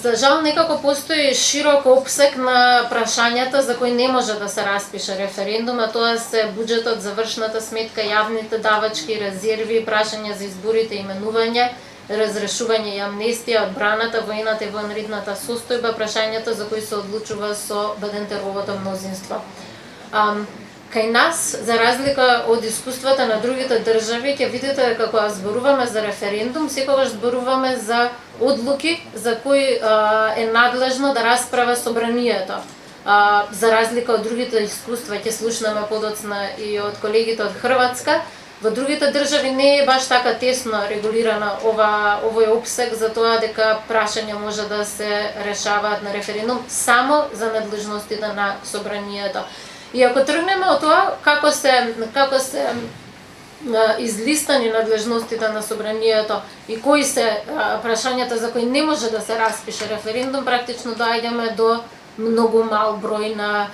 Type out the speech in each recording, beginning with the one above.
За жал некако постои широк опсек на прашањата за кои не може да се распише референдум, а тоа се буџетот, завршната сметка, јавните давачки, резерви, прашања за изборите, именување, разрешување и амнестија, одбраната, воената и военредната состојба, прашањата за кои се одлучува со Бадентеровото мнозинство. Кај нас, за разлика од искуствата на другите држави, ќе видите дека кога зборуваме за референдум, секогаш зборуваме за одлуки за кои е надлежно да расправа собранието. За разлика од другите искуства, ќе слушнаме подоцна и од колегите од Хрватска, во другите држави не е баш така тесно регулирана овој опсек за тоа дека прашања може да се решаваат на референдум само за надлежностите на собранието. И ако тргнеме од тоа како се излистани надлежностите на собранието и кои се прашањата за кои не може да се распише референдум, практично доаѓаме до многу мал број на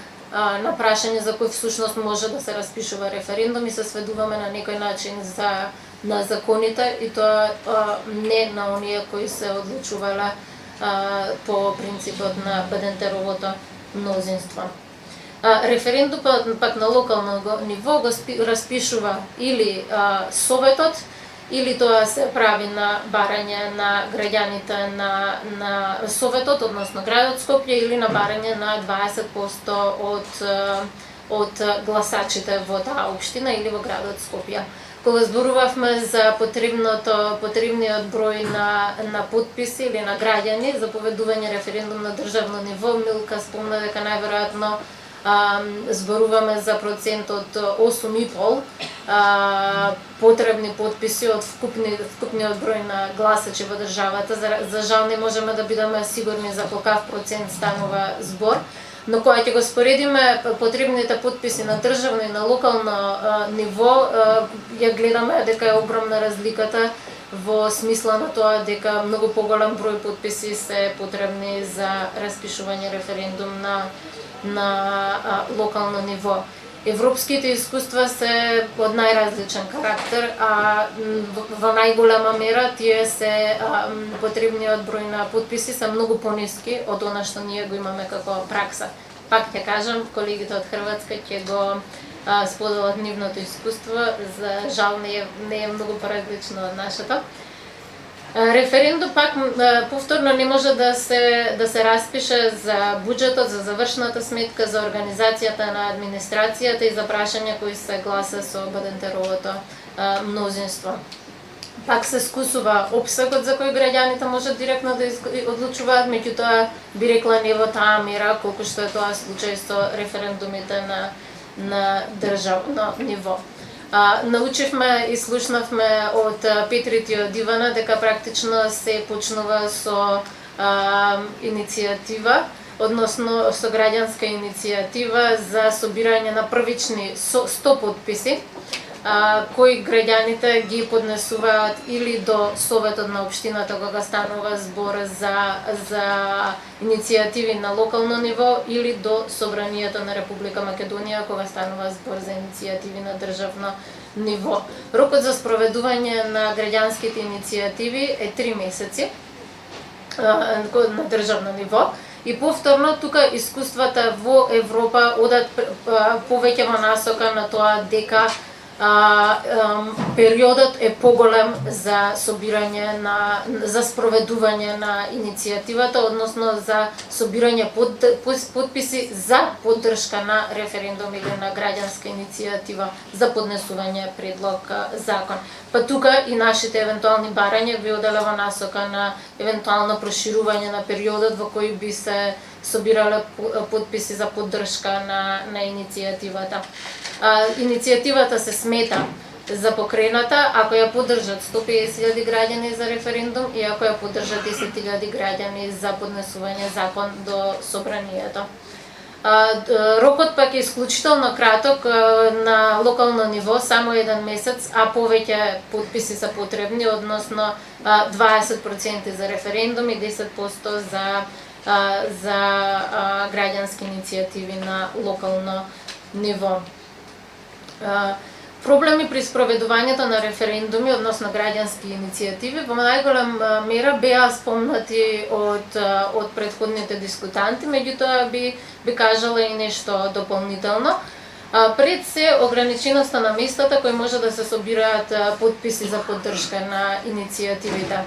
прашања за кои всушност може да се распишува референдум и се сведуваме на некој начин на законите и тоа не на оние кои се одлучувале по принципот на Бадентеровото мнозинство. Референдумот пак на локално ниво го распишува или Советот, или тоа се прави на барање на граѓаните на Советот, односно градот Скопје, или на барање на 20% од гласачите во таа општина или во градот Скопје. Кога зборувавме за потребниот број на подписи или на граѓани за поведување референдум на државно ниво, Милка спомна дека најверојатно зборуваме за процент од 8,5 потребни подписи од вкупниот број на гласачи во државата. За жал не можеме да бидеме сигурни за колкав процент станува збор, но кога ќе го споредиме потребните подписи на државно и на локално ниво, ја гледаме дека е огромна разликата во смисла на тоа дека многу поголем број подписи се потребни за распишување референдум на локално ниво. Европските искуства се од најразличен карактер, а во најголема мера тие се потребниот број на подписи се многу пониски од она што ние го имаме како пракса. Пак ќе кажам, колегите од Хрватска ќе го споделат нивното искуство, за жал не е многу поразлично од нашето. Референдум пак повторно не може да се распише за буџетот, за завршната сметка, за организацијата на администрацијата и за прашања кои се гласа со Бадентеровото мнозинство. Пак се скусува опсекот за кој граѓаните можат директно да одлучуваат, меѓутоа би рекла не во таа мера колку што е тоа случај со референдумите на државно ниво. Научивме и слушнавме од Петрити од Ивана дека практично се почнува со иницијатива, односно со граѓанска иницијатива за собирање на првични 100 подписи, кои граѓаните ги поднесуваат или до Советот на општината кога станува збор за иницијативи на локално ниво, или до Собранието на Република Македонија кога станува збор за иницијативи на државно ниво. Рокот за спроведување на граѓанските иницијативи е 3 месеци на државно ниво. И повторно тука искуствата во Европа одат повеќе во насока на тоа дека периодот е поголем за собирање за спроведување на иницијативата, односно за собирање подписи за поддршка на референдум или на граѓанска иницијатива за поднесување предлог закон. Па тука и нашите евентуални барања би оделе во насока на евентуално проширување на периодот во кој би се собирале подписи за поддршка на иницијативата. Иницијативата се смета за покрената ако ја поддржат 150.000 граѓани за референдум и ако ја поддржат 10.000 граѓани за поднесување закон до собранието. Рокот пак е исклучително краток на локално ниво, само 1 месец, а повеќе подписи се потребни, односно 20% за референдум и 10% за граѓански иницијативи на локално ниво. Проблеми при спроведувањето на референдуми, односно граѓански иницијативи, во најголема мера беа спомнати од претходните дискутанти, меѓутоа би кажала и нешто дополнително. Пред се ограниченоста на местата кои може да се собираат подписи за поддршка на иницијативите.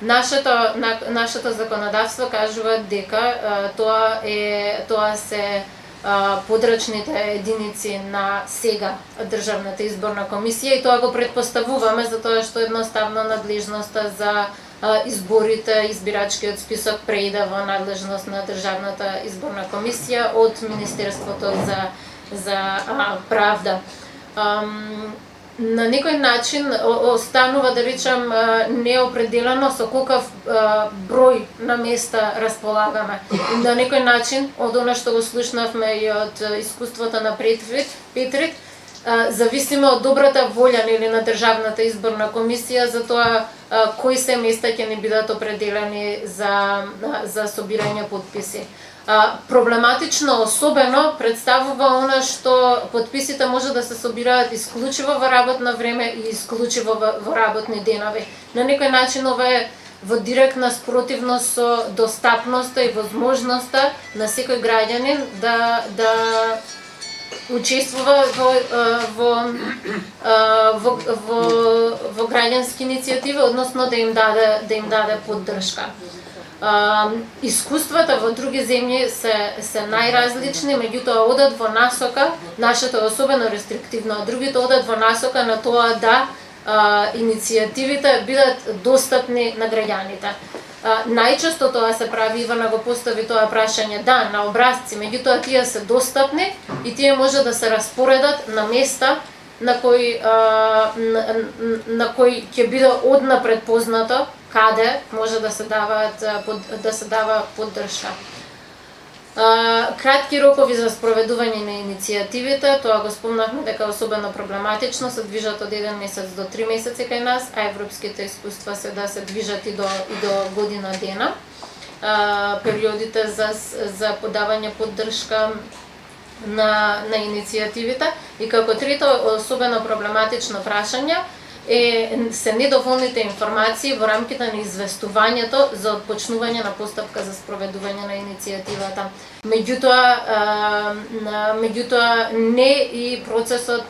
Нашето законодавство кажува дека тоа се подрачните единици на сега Државната изборна комисија и тоа го претпоставуваме затоа што едноставно надлежноста за изборите, избирачкиот список преиде во надлежност на Државната изборна комисија од Министерството за правда. На некој начин останува, да речем, неопределено со колкав број на места располагаме. На некој начин, од она што го слушнавме и од искуството на Петрит, зависиме од добрата волја на Државната изборна комисија за тоа кои се места ќе ни бидат определени за собирање подписи. Проблематично особено представува она што подписите може да се собираат исклучиво во работно време и исклучиво во работни денови. На некој начин ова е во директна спротивност со достапноста и возможноста на секој граѓанин да учествува во граѓански иницијативи, односно да им даде поддршка. Искуствата во други земји се најразлични, меѓутоа одат во насока, нашето е особено рестриктивно, другите одат во насока на тоа да иницијативите бидат достапни на граѓаните. Најчесто тоа се прави, Ивана го постави тоа прашање, да, на образци, меѓутоа тие се достапни и тие може да се распоредат на места на кои ќе биде однапред познато каде може да се дава поддршка. Кратки рокови за спроведување на иницијативите, тоа го спомнавме дека е особено проблематично, се движат од 1 месец до 3 месеци кај нас, а европските искуства се да се движат и до година дена. Периодите за подавање поддршка на иницијативите и како трето особено проблематично прашање се недоволните информации во рамките на известувањето за отпочнување на постапка за спроведување на иницијативата. Меѓутоа не и процесот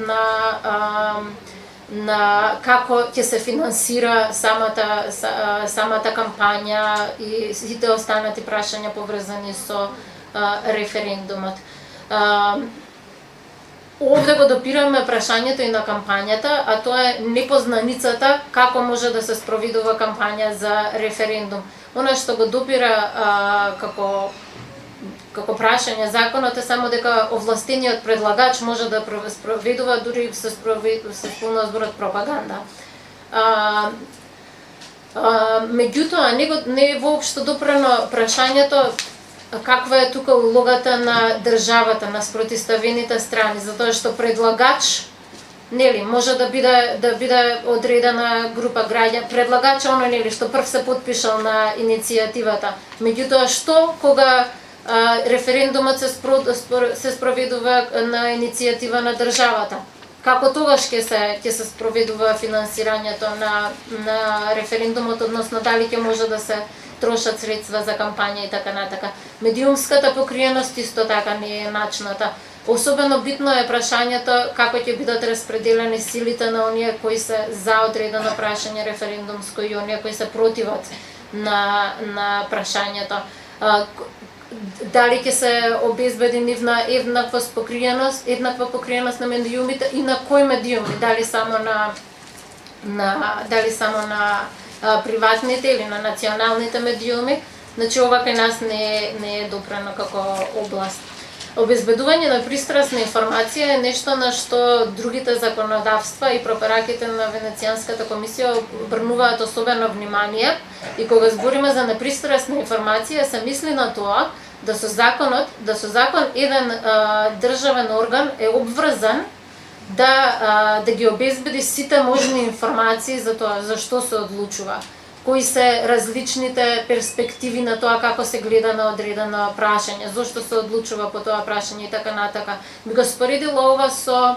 на како ќе се финансира самата кампања и сите останати прашања поврзани со референдумот. Овде го допираме прашањето и на кампањата, а тоа е непознаницата како може да се спроведува кампања за референдум. Она што го допира како прашање законот е само дека овластениот предлагач може да спроведува дури се спомнува зборот пропаганда. Меѓутоа не е воопшто допрено прашањето каква е тука улогата на државата, на спротивставените страни, затоа што предлагач може да биде одредена група граѓани, предлагач што прв се потпишал на иницијативата. Меѓутоа што кога референдумот се спроведува на иницијатива на државата? Како тогаш ќе се спроведува финансирањето на референдумот, односно дали ќе може да се трошат средства за кампања и така натака. Медиумската покриеност исто така не е начната. Особено битно е прашањето како ќе бидат распределени силите на оние кои се за одредено прашање референдумско и оние кои се противат на прашањето. Дали ќе се обезбеди нивна еднаква покриеност на медиумите и на кои медиуми, дали само на приватните или на националните медиуми, значи ова кај нас не е допрено како област. Обезбедување на пристрасна информација е нешто на што другите законодавства и препораките на Венецијанската комисија обрнуваат особено внимание и кога збориме за непристрасна информација се мисли на тоа да со закон еден државен орган е обврзан да ги обезбеди сите можни информации за тоа за што се одлучува, кои се различните перспективи на тоа како се гледа на одредено прашање, зошто се одлучува по тоа прашање и така натака. Би го споредила ова со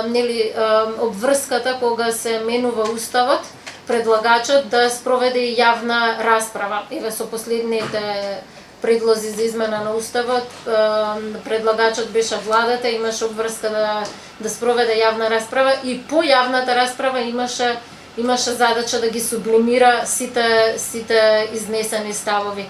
нели обврската кога се менува уставот, предлагачот да спроведе јавна расправа. Еве со последните предлози за измена на уставот, предлагачот беше владата, имаше обврска да спроведе јавна расправа и по јавната расправа имаше задача да ги сублимира сите изнесени ставови.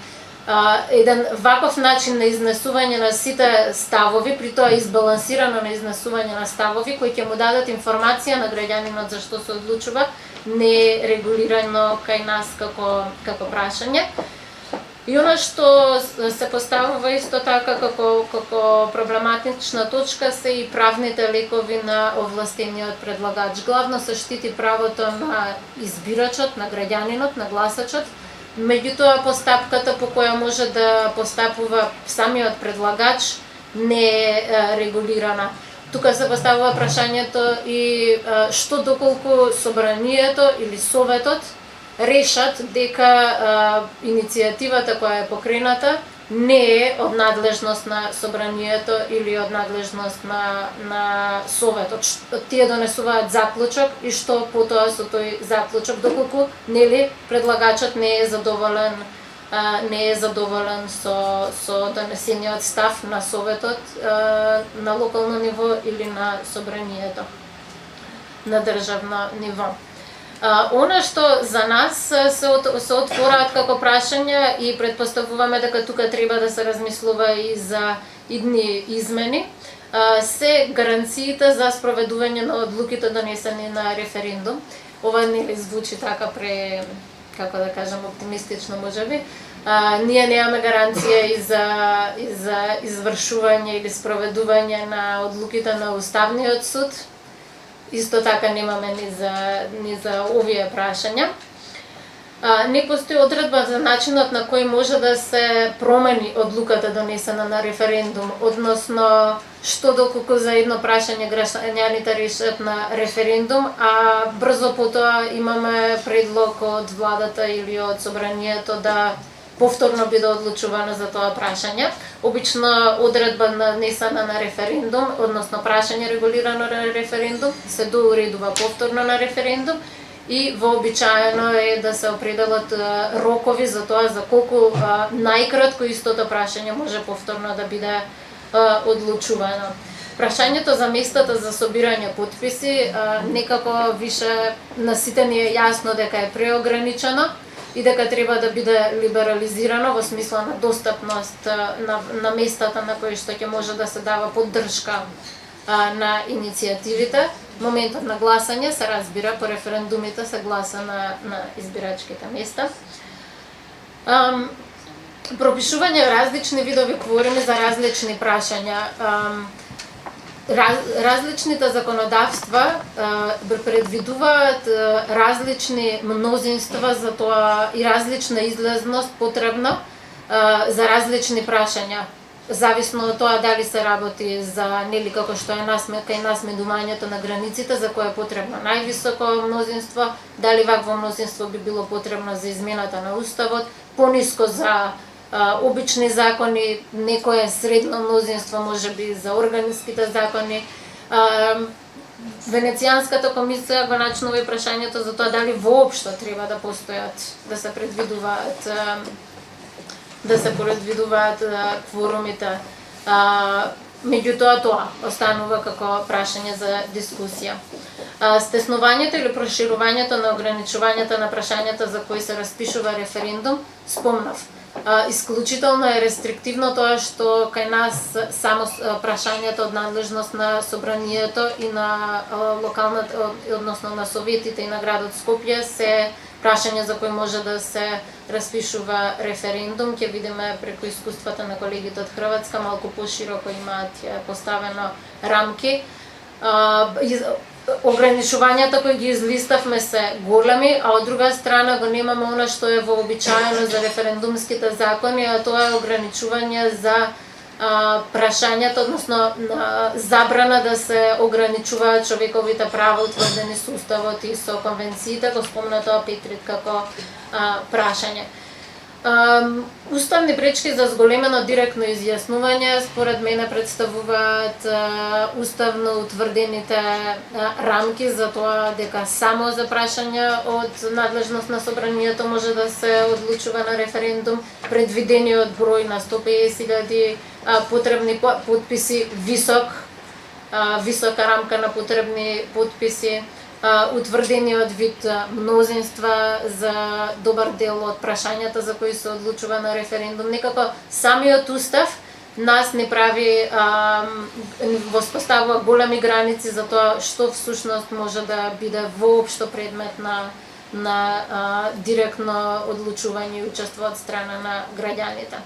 Еден ваков начин на изнесување на сите ставови, при тоа избалансирано на изнесување на ставови, кои ќе му дадат информација на граѓанинот за што се одлучува, не е регулирано кај нас како прашање. И она што се поставува исто така како проблематична точка се и правните лекови на овластениот предлагач. Главно се штити правото на избирачот, на граѓанинот, на гласачот. Меѓутоа, постапката по која може да постапува самиот предлагач не е регулирана. Тука се поставува прашањето и што доколку собранието или советот решат дека иницијативата која е покрената не е од надлежност на собранието или од надлежност на советот. Тие донесуваат заклучок и што потоа со тој заклучок, доколку нели предлагачот не е задоволен со донесениот став на советот на локално ниво или на собранието на државно ниво. Она што за нас се отвораат како прашања и предпоставуваме дека тука треба да се размислува и за идни измени, се гаранциите за спроведување на одлуките донесени на референдум. Ова нели звучи така како да кажам оптимистично можеби. Ние немаме гаранција и за извршување или спроведување на одлуките на Уставниот суд. Исто така немаме ни за овие прашања. Не постои одредба за начинот на кој може да се промени одлуката донесена на референдум, односно што доколку за едно прашање граѓаните решат на референдум, а брзо потоа имаме предлог од владата или од собранието да повторно биде одлучувано за тоа прашање. Обично одредба нанесена на референдум, односно прашање регулирано на референдум, се доуредува повторно на референдум и вообичаено е да се определат рокови за тоа за колку најкратко истото прашање може повторно да биде одлучувано. Прашањето за местата за собирање подписи некако више на сите ни е јасно дека е преограничено и дека треба да биде либерализирано во смисла на достапност на местата на кои што ќе може да се дава поддршка на иницијативите. Моментот на гласање се разбира по референдумите се гласа на избирачките места. Пропишување различни видови кворуми за различни прашања. Различните законодавства предвидуваат различни мнозинства за тоа и различна излезност потребна за различни прашања. Зависно од тоа дали се работи за нели како што е кај насмедувањето на границите за кое е потребно највисоко мнозинство, дали вакво мнозинство би било потребно за измената на уставот, пониско за обични закони, некое средно мнозинство можеби за органските закони. Венецијанската комисија го начнува и прашањето за тоа дали воопшто треба да постојат, да се предвидуваат кворумите. Меѓутоа тоа останува како прашање за дискусија. Стеснувањето или проширувањето на ограничувањето на прашањата за кои се распишува референдум, спомнав. Исклучително е рестриктивно тоа што кај нас само прашањата од надлежност на собранието и на локалната, односно на советите и на градот Скопје се прашање за кои може да се распишува референдум. Ќе видиме преку искуствата на колегите од Хрватска, малку пошироко имаат поставено рамки. Ограничувањата кои ги излиставме се големи, а од друга страна го немаме она што е вообичаено за референдумските закони, а тоа е ограничување за прашањата, односно забрана да се ограничуваат човековите права утврдени со уставот и со конвенциите, го спомна тоа Петрит како прашање. Уставни пречки за зголемено директно изјаснување според мене представуваат уставно утврдените рамки за тоа дека само за прашања од надлежност на собранието може да се одлучува на референдум, предвидениот број на 150.000 потребни потписи, висока рамка на потребни потписи, утврдениот вид мнозинства за добар дел од прашањата за кои се одлучува на референдум. Некако самиот устав нас не прави, воспоставува големи граници за тоа што всушност може да биде воопшто предмет на директно одлучување и учество од страна на граѓаните.